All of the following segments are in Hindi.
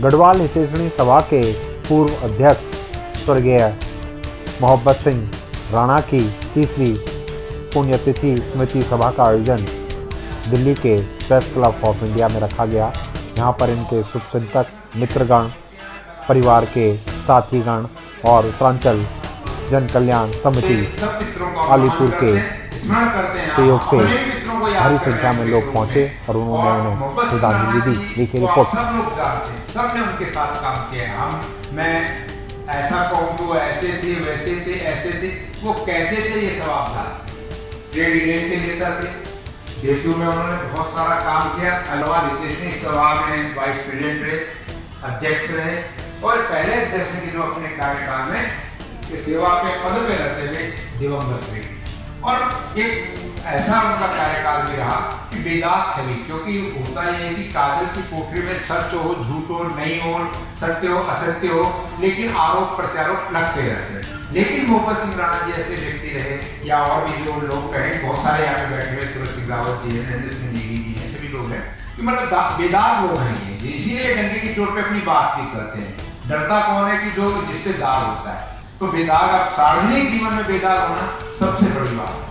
गढ़वाल हितैषणी सभा के पूर्व अध्यक्ष स्वर्गीय मोहब्बत सिंह राणा की तीसरी पुण्यतिथि स्मृति सभा का आयोजन दिल्ली के प्रेस क्लब ऑफ इंडिया में रखा गया। यहाँ पर इनके शुभचिंतक, मित्रगण, परिवार के साथीगण और उत्तरांचल जन कल्याण समिति आलीपुर के सहयोग से भारी संख्या में लोग पहुंचे और उन्होंने उन्हें श्रद्धांजलि दी। देखिए रिपोर्ट। सब लोग जानते हैं, सबने उनके साथ काम किया। मैं ऐसा कहूँ कि वो ऐसे थे, वैसे थे, ऐसे थे, वो कैसे थे ये सवाल था। ट्रेड यूनियन के नेता थे, देशों में उन्होंने बहुत सारा काम किया। अलवा हितैषणी सभा में वाइस प्रेसिडेंट रहे, अध्यक्ष रहे और पहले अध्यक्ष की जो अपने कार्यकाल में सेवा के पद पे रहते हुए दिवंगत हुए। और एक ऐसा उनका कार्यकाल भी रहा कि बेदाग छवि, क्योंकि होता यह है कि कागज की कोठरी में सच हो, झूठ हो, नहीं हो, सत्य हो, असत्य हो, लेकिन आरोप प्रत्यारोप लगते रहते हैं। लेकिन मोहब्बत सिंह राणा जी ऐसे व्यक्ति रहे, या और भी जो लोग कहें, बहुत सारे यहाँ पे बैठे हुए, तुलसी सिंह रावत जी हैं, नरेंद्र सिंह जी हैं, सभी लोग हैं कि मतलब बेदाग लोग हैं ये, इसीलिए डंडे की चोट पे अपनी बात भी करते हैं। डरता कौन है कि जो जिसपे दाग होता है। तो बेदाग, अब सार्वजनिक जीवन में बेदाग होना सबसे बड़ी बात है।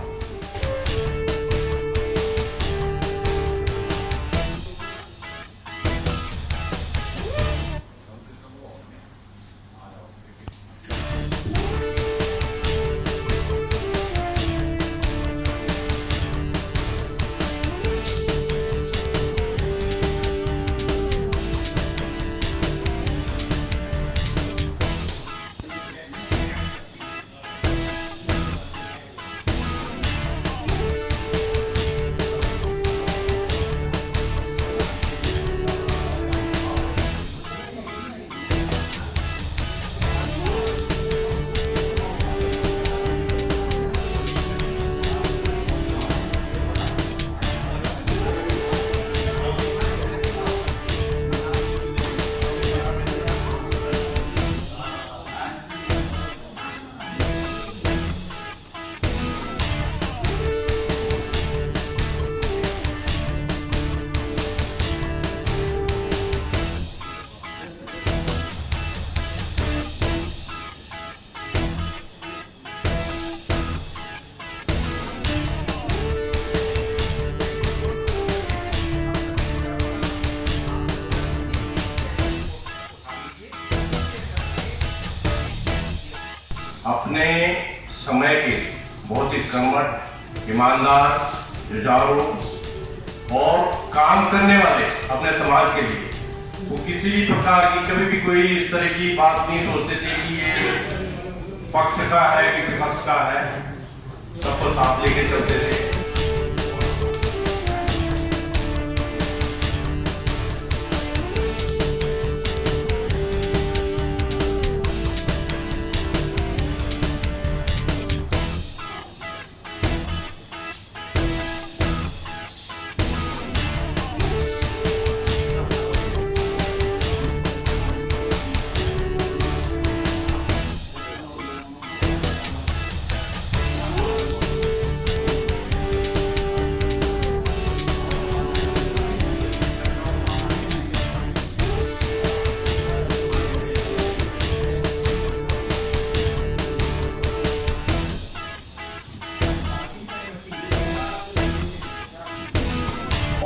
अपने समय के बहुत ही कर्मठ, ईमानदार, जुझारू और काम करने वाले अपने समाज के लिए, वो किसी भी प्रकार की कभी भी कोई इस तरह की बात नहीं सोचते थे कि ये पक्ष का है कि विपक्ष का है, सबको साथ लेके चलते थे।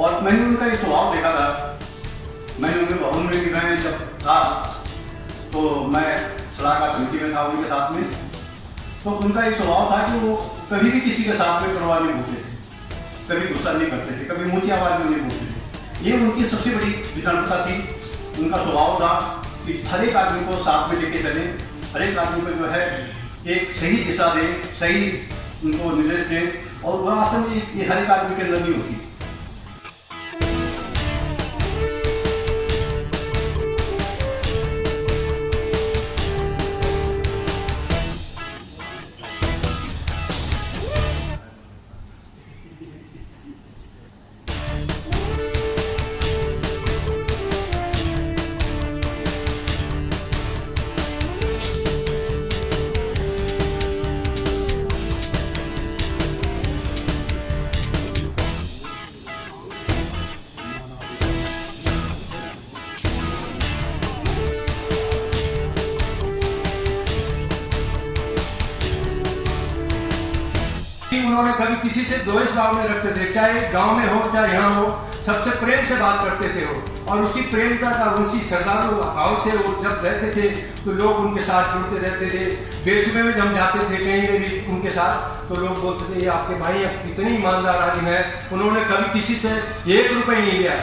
और मैंने उनका एक स्वभाव देखा था। मैंने उनके भवन में दिखाए जब था, तो मैं सलाहकार समिति में था उनके साथ में। तो उनका एक स्वभाव था कि वो कभी भी किसी के साथ में करवा नहीं बोलते थे, कभी गुस्सा नहीं करते थे, कभी ऊंची आवाज में नहीं बोलते थे। ये उनकी सबसे बड़ी विनम्रता थी। उनका स्वभाव था कि हर एक आदमी को साथ में लेके चले, हर एक आदमी को जो है एक सही दिशा दे, सही उनको निर्देश दे, और वह असल में ये हर एक आदमी के अंदर नहीं होती। उन्होंने कभी किसी से द्वेष भाव नहीं रखते थे, चाहे गांव में हो चाहे यहाँ हो, सबसे प्रेम से बात करते थे वो। और उसी प्रेमता का उसी श्रद्धालु भाव से वो जब रहते थे तो लोग उनके साथ जुड़ते रहते थे। देश में भी जब जाते थे कहीं में भी उनके साथ, तो लोग बोलते थे ये आपके भाई अब कितने ईमानदार आदमी है, उन्होंने कभी किसी से 1 रुपये नहीं लिया।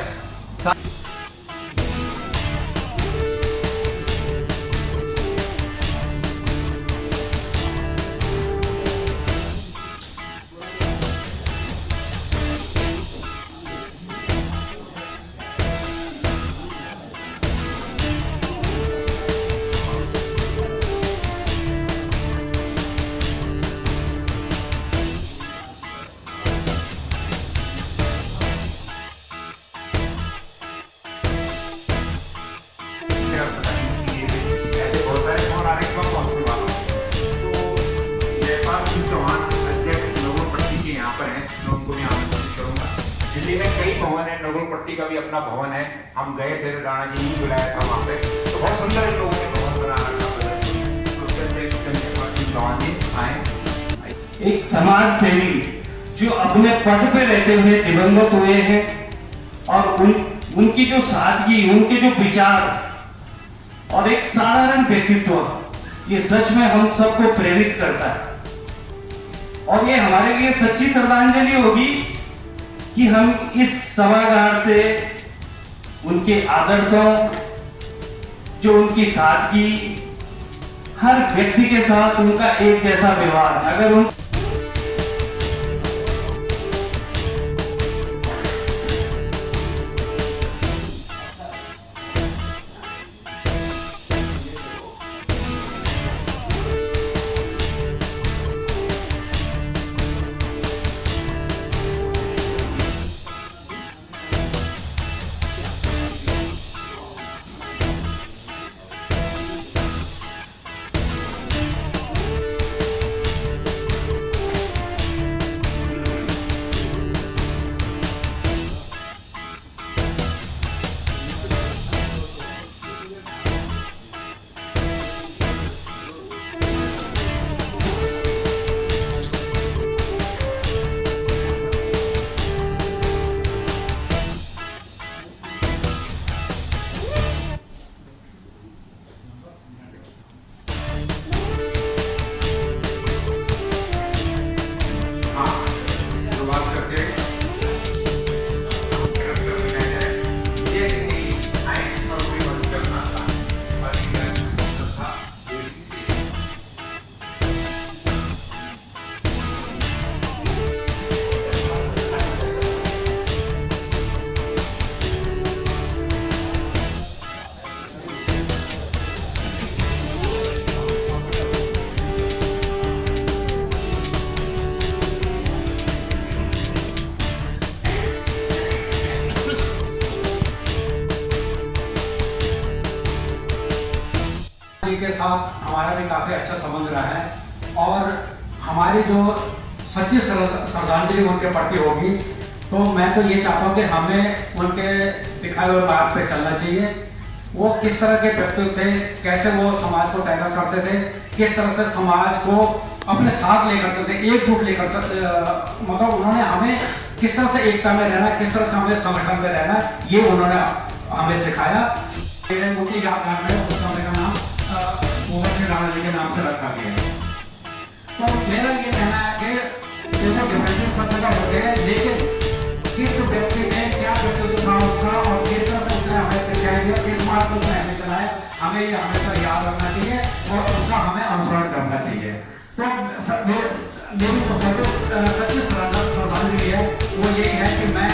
ऐसे बहुत सारे फोन आ रहे हैं, कब पहुंचने वाला हूं। तो जयपाल सिंह चौहान अध्यक्ष नगरपट्टी के यहाँ पर हैं, मैं उनको भी आमंत्रित करूंगा। दिल्ली में कई भवन है, नगरपट्टी का भी अपना भवन है, हम गए थे, राणा जी ने बुलाया था वहाँ पे, तो बहुत सुंदर इन लोगों ने भवन बना रखा था। तो उसके अध्यक्ष जयपाल सिंह चौहान जी आए। एक समाज सेवी जो अपने पद पे रहते हुए दिवंगत हुए हैं, और उनकी जो सादगी, उनके जो विचार और एक साधारण व्यक्तित्व, ये सच में हम सबको प्रेरित करता है। और ये हमारे लिए सच्ची श्रद्धांजलि होगी कि हम इस सभागार से उनके आदर्शों, जो उनकी सादगी, हर व्यक्ति के साथ उनका एक जैसा व्यवहार, अगर उन के साथ हमारा भी काफ़ी अच्छा संबंध रहा है, और हमारी जो सच्ची श्रद्धांजलि उनके प्रति होगी, तो मैं तो ये चाहता हूँ कि हमें उनके दिखाए हुए मार्ग पे चलना चाहिए। वो किस तरह के व्यक्ति थे, कैसे वो समाज को टैकल करते थे, किस तरह से समाज को अपने साथ लेकर चलते, एकजुट लेकर चलते, मतलब उन्होंने हमें किस तरह से एकता में रहना, किस तरह से हमें संगठन में रहना, ये उन्होंने हमें सिखाया। उनकी यादगार में उस समय का नाम राणा जी के नाम से रखा गया। तो मेरा ये कहना है कि देखो डिफरेंसेस सब जगह होते हैं, लेकिन किस व्यक्ति ने क्या व्यक्तित्व था उसका, और किस तरह से उसने हमें सिखाया दिया, किस मार्ग पर उसने हमें चलाया, हमें ये हमेशा याद रखना चाहिए और उसका हमें अनुसरण करना चाहिए। तो मेरी जो सच्ची श्रद्धांजलि है वो यही है कि मैं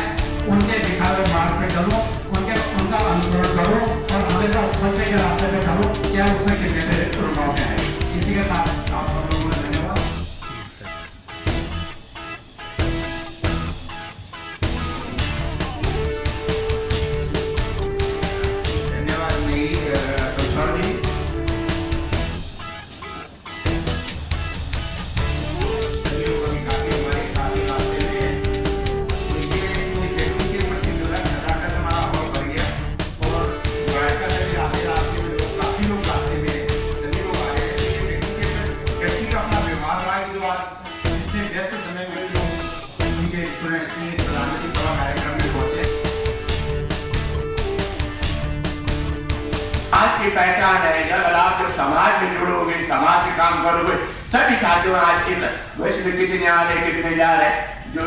उनके दिखाए हुए मार्ग पे चलूँ, उनका अनुसरण करूँ और हमेशा उस सच्चे के रास्ते पे चलूँ, क्या उसमें कितने मेरे रुकावटें हैं। इसी के साथ आप सब लोगों को धन्यवाद। धन्यवाद मेरी तुषार जी। सभी लोगों ने काफी हमारे साथ ही की पहचान है। जब समाज में जुड़ोगे, समाज के काम करोगे, तभी साथियों आज के वैश्विक कितने आ रहे कितने जा रहे, जो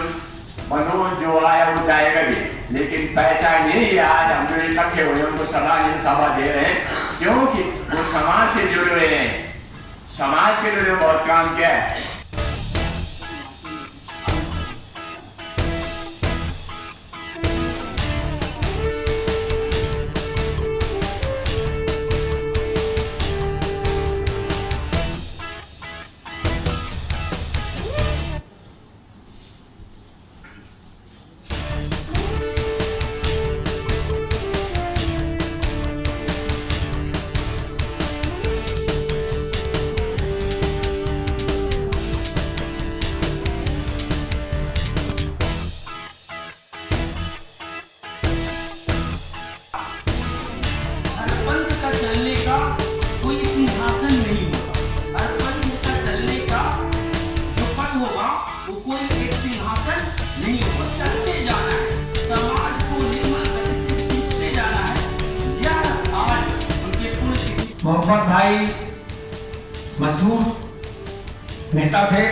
मनोज जो आया वो जाएगा भी, लेकिन पहचान यही है। आज हम जो इकट्ठे हुए उनको श्रद्धांजलि सभा दे रहे हैं, क्योंकि वो समाज से जुड़े हुए हैं, समाज के लिए बहुत काम किया है। कोई सिंहासन नहीं होगा। हर पंथ का चलने का जो पथ होगा वो कोई एक सिंहासन नहीं होगा। चलते जाना है, समाज को निर्मल गति से सींचते जाना है। यह आज उनके पुण्यतिथि। मोहम्मद भाई मजदूर नेता थे।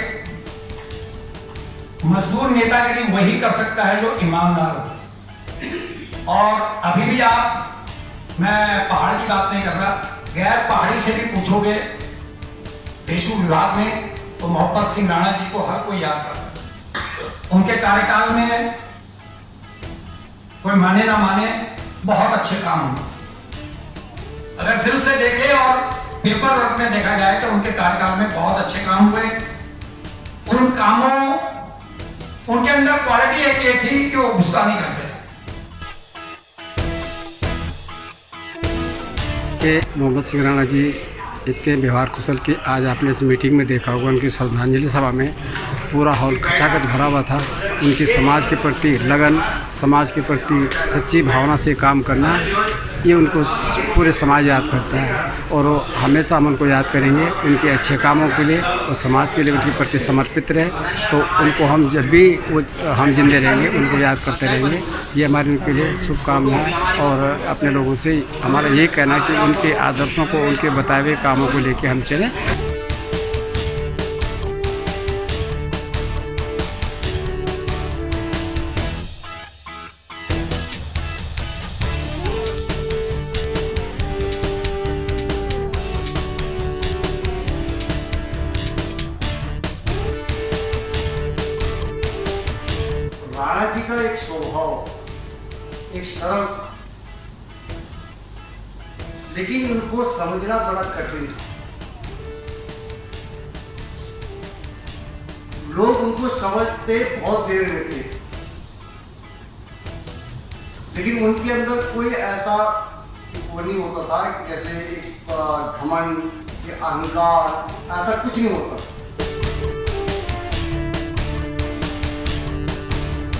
मजदूर नेतागिरी वही कर सकता है जो ईमानदार हो। और अभी भी मैं पहाड़ की बात नहीं कर रहा, गैर पहाड़ी से भी पूछोगे पेशू विभाग में तो मोहब्बत सिंह राणा जी को हर कोई याद करता है। उनके कार्यकाल में कोई माने ना माने बहुत अच्छे काम हुए। अगर दिल से देखे और पेपर वर्क में देखा जाए तो उनके कार्यकाल में बहुत अच्छे काम हुए। उन कामों, उनके अंदर क्वालिटी एक ये थी कि वो गुस्सा नहीं करते थे। मोहम्मद सिंह राणा जी इतने व्यवहार कुशल कि आज आपने इस मीटिंग में देखा होगा, उनकी श्रद्धांजलि सभा में पूरा हॉल खचाखच भरा हुआ था। उनकी समाज के प्रति लगन, समाज के प्रति सच्ची भावना से काम करना, ये उनको पूरे समाज याद करता है। और वो हमेशा हम उनको याद करेंगे उनके अच्छे कामों के लिए और समाज के लिए उनके प्रति समर्पित रहे। तो उनको हम जब भी हम जिंदे रहेंगे उनको याद करते रहेंगे। ये हमारे उनके लिए शुभकामनाएं। और अपने लोगों से हमारा यही कहना है कि उनके आदर्शों को, उनके बताए हुए कामों को लेकर हम चलें। राणा जी का एक स्वभाव एक सरल था, लेकिन उनको समझना बड़ा कठिन था। लोग उनको समझते बहुत देर में थे, लेकिन उनके अंदर कोई ऐसा वो नहीं होता था कि जैसे एक घमंड या अहंकार, ऐसा कुछ नहीं होता।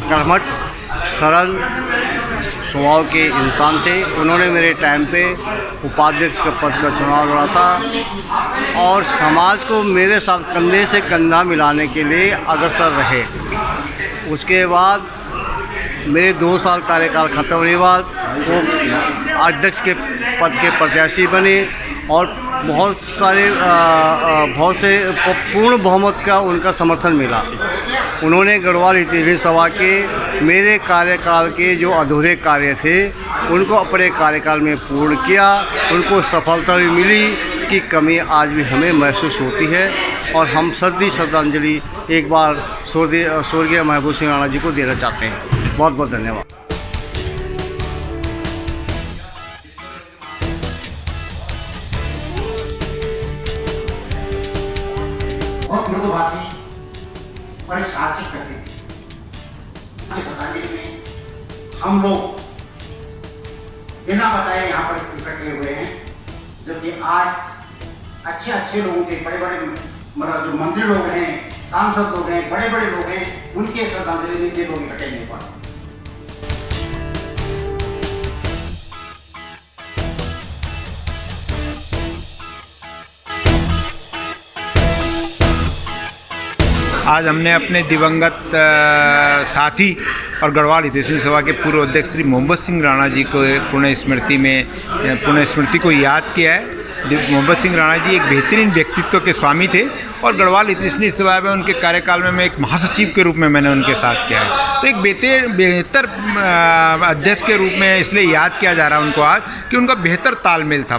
कर्मठ, सरल स्वभाव के इंसान थे। उन्होंने मेरे टाइम पे उपाध्यक्ष के पद का चुनाव लड़ा था और समाज को मेरे साथ कंधे से कंधा मिलाने के लिए अग्रसर रहे। उसके बाद मेरे 2 साल कार्यकाल खत्म होने के बाद वो अध्यक्ष के पद के प्रत्याशी बने और बहुत से पूर्ण बहुमत का उनका समर्थन मिला। उन्होंने गढ़वाल इतिहास सभा के मेरे कार्यकाल के जो अधूरे कार्य थे उनको अपने कार्यकाल में पूर्ण किया। उनको सफलता भी मिली की कमी आज भी हमें महसूस होती है और हम श्रद्धांजलि एक बार स्वर्गीय महबूब सिंह राणा जी को देना चाहते हैं। बहुत बहुत धन्यवाद। बहुत मृदुभाषी और एक साहसिक करते थे। श्रद्धांजलि में हम लोग बिना बताए यहाँ पर इकट्ठे हुए हैं, जबकि आज अच्छे लोगों के बड़े मतलब जो मंत्री लोग हैं, सांसद लोग हैं, बड़े लोग हैं, उनके श्रद्धांजलि में ये लोग इकट्ठे नहीं पाते। आज हमने अपने दिवंगत साथी और गढ़वाल हितैषी सभा के पूर्व अध्यक्ष श्री मोहम्मद सिंह राणा जी को पुण्य स्मृति को याद किया है। मोहम्मद सिंह राणा जी एक बेहतरीन व्यक्तित्व के स्वामी थे और गढ़वाल हितैषी सभा में उनके कार्यकाल में मैं एक महासचिव के रूप में मैंने उनके साथ किया है। तो एक बेहतर अध्यक्ष के रूप में इसलिए याद किया जा रहा है उनको आज कि उनका बेहतर तालमेल था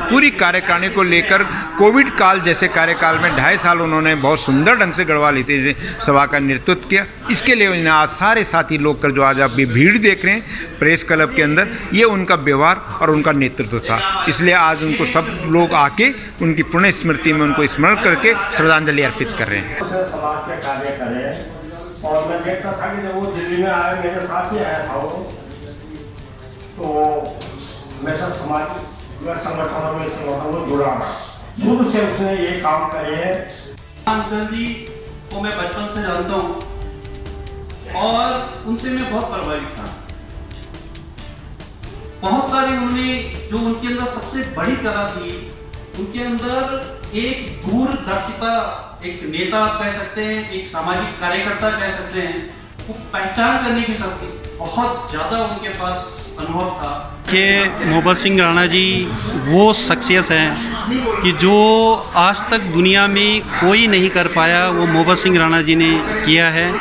पूरी कार्यकारिणी को लेकर। कोविड काल जैसे कार्यकाल में 2.5 साल उन्होंने बहुत सुंदर ढंग से गढ़वाल हितैषी सभा का नेतृत्व किया। इसके लिए उन्हें आज सारे साथी लोग कर जो आज आप भीड़ देख रहे हैं प्रेस क्लब के अंदर, ये उनका व्यवहार और उनका नेतृत्व था। इसलिए आज उनको सब लोग आके उनकी पुण्य स्मृति में उनको स्मरण करके श्रद्धांजलि अर्पित कर रहे हैं। समाज के कार्य करें और मैं देखता था कि जब वो दिल्ली में आए, मेरे साथ ही आया था वो, तो मैं सब समाज संगठनों में जुड़ा रहा। शुरू से उसने ये काम करे हैं। गांधी को मैं बचपन से जानता हूँ और उनसे मैं बहुत प्रभावित था। बहुत सारी उन्होंने जो उनके अंदर सबसे बड़ी कला थी, उनके अंदर एक दूरदर्शिता, एक नेता कह सकते हैं, एक सामाजिक कार्यकर्ता कह सकते हैं, वो पहचान करने की शक्ति बहुत ज्यादा उनके पास अनुभव था। कि मोहम्मद सिंह राणा जी वो शख्सियत हैं कि जो आज तक दुनिया में कोई नहीं कर पाया, वो मोहम्मद सिंह राणा जी ने किया है।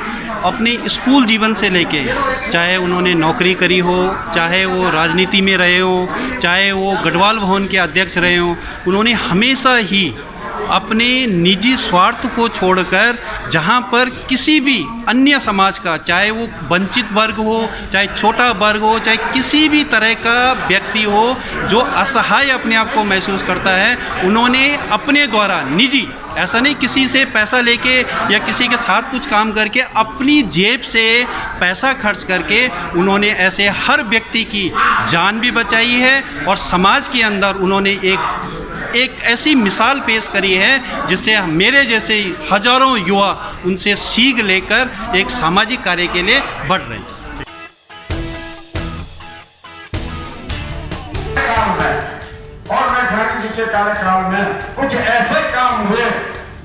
अपने स्कूल जीवन से लेके, चाहे उन्होंने नौकरी करी हो, चाहे वो राजनीति में रहे हो, चाहे वो गढ़वाल भवन के अध्यक्ष रहे हो, उन्होंने हमेशा ही अपने निजी स्वार्थ को छोड़कर जहाँ पर किसी भी अन्य समाज का, चाहे वो वंचित वर्ग हो, चाहे छोटा वर्ग हो, चाहे किसी भी तरह का व्यक्ति हो जो असहाय अपने आप को महसूस करता है, उन्होंने अपने द्वारा निजी, ऐसा नहीं किसी से पैसा लेके या किसी के साथ कुछ काम करके, अपनी जेब से पैसा खर्च करके उन्होंने ऐसे हर व्यक्ति की जान भी बचाई है और समाज के अंदर उन्होंने एक ऐसी मिसाल पेश करी है जिससे मेरे जैसे हजारों युवा उनसे सीख लेकर एक सामाजिक कार्य के लिए बढ़ रहे हैं। और मैं गांधी जी के कार्यकाल में कुछ ऐसे काम हुए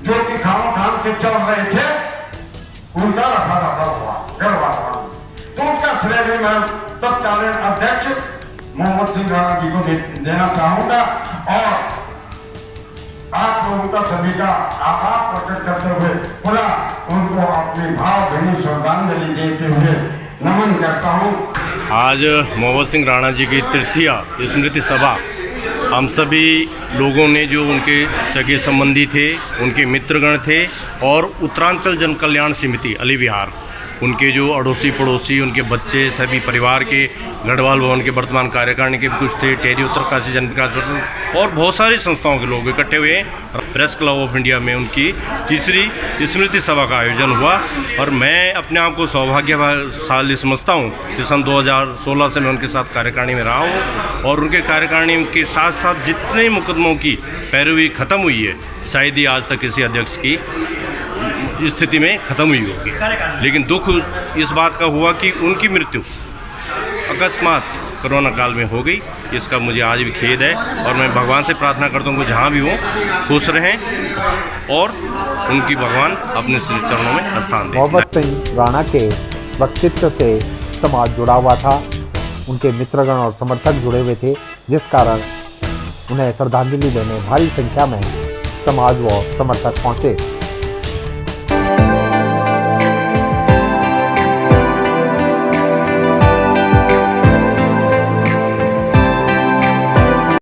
जो कि खाम के चल रहे थे, उनका रखा जाता हुआ गढ़वाल। तो उसका श्रेय भी मैं तत्कालीन अध्यक्ष मोहम्मद सिंह राणा जी को देना चाहूंगा और आप लोगों का सभी का आभार प्रकट करते हुए पुनः उनको अपनी भावभीनी श्रद्धांजलि देते हुए नमन करता हूँ। आज मोहम्मद सिंह राणा जी की तृतीय स्मृति सभा हम सभी लोगों ने, जो उनके सगे संबंधी थे, उनके मित्रगण थे और उत्तरांचल जन कल्याण समिति अली विहार, उनके जो अड़ोसी पड़ोसी, उनके बच्चे, सभी परिवार के, गढ़वाल भवन के वर्तमान कार्यकारिणी के कुछ थे, टेरी उत्तरकाशी जन विकास परिषद और बहुत सारी संस्थाओं के लोग इकट्ठे हुए। प्रेस क्लब ऑफ इंडिया में उनकी तीसरी स्मृति सभा का आयोजन हुआ और मैं अपने आप को सौभाग्यशाली समझता हूँ कि सन 2016 से मैं उनके साथ कार्यकारिणी में रहा हूँ और उनके कार्यकारिणी के साथ साथ जितने मुकदमों की पैरवी खत्म हुई है, शायद ही आज तक किसी अध्यक्ष की स्थिति में ख़त्म हुई होगी। लेकिन दुख इस बात का हुआ कि उनकी मृत्यु अकस्मात कोरोना काल में हो गई। इसका मुझे आज भी खेद है और मैं भगवान से प्रार्थना करता हूँ कि जहाँ भी हो खुश रहें और उनकी भगवान अपने श्री चरणों में स्थान दें। मोहम्मद सिंह राणा के व्यक्तित्व से समाज जुड़ा हुआ था, उनके मित्रगण और समर्थक जुड़े हुए थे, जिस कारण उन्हें श्रद्धांजलि देने भारी संख्या में समाज व समर्थक पहुँचे।